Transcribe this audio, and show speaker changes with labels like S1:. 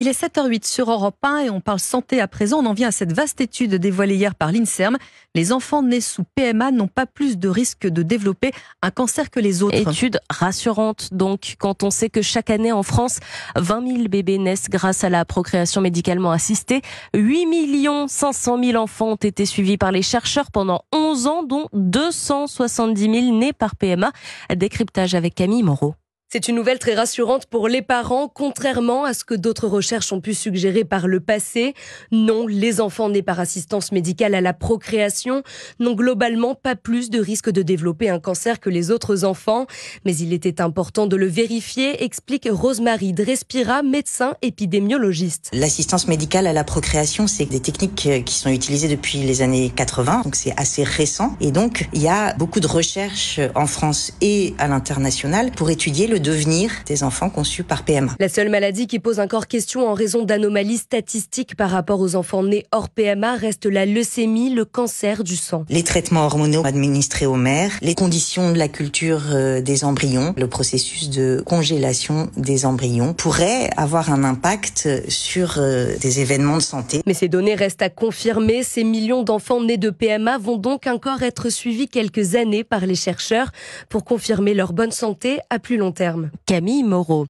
S1: Il est 7h08 sur Europe 1 et on parle santé à présent. On en vient à cette vaste étude dévoilée hier par l'INSERM. Les enfants nés sous PMA n'ont pas plus de risque de développer un cancer que les autres.
S2: Étude rassurante donc, quand on sait que chaque année en France, 20 000 bébés naissent grâce à la procréation médicalement assistée. 8 500 000 enfants ont été suivis par les chercheurs pendant 11 ans, dont 270 000 nés par PMA. Décryptage avec Camille Moreau.
S3: C'est une nouvelle très rassurante pour les parents, contrairement à ce que d'autres recherches ont pu suggérer par le passé. Non, les enfants nés par assistance médicale à la procréation n'ont globalement pas plus de risque de développer un cancer que les autres enfants. Mais il était important de le vérifier, explique Rosemarie Drespira, médecin épidémiologiste.
S4: L'assistance médicale à la procréation, c'est des techniques qui sont utilisées depuis les années 80, donc c'est assez récent. Et donc, il y a beaucoup de recherches en France et à l'international pour étudier le devenir des enfants conçus par PMA.
S3: La seule maladie qui pose encore question en raison d'anomalies statistiques par rapport aux enfants nés hors PMA reste la leucémie, le cancer du sang.
S4: Les traitements hormonaux administrés aux mères, les conditions de la culture des embryons, le processus de congélation des embryons pourraient avoir un impact sur des événements de santé.
S3: Mais ces données restent à confirmer. Ces millions d'enfants nés de PMA vont donc encore être suivis quelques années par les chercheurs pour confirmer leur bonne santé à plus long terme.
S2: Camille Moreau.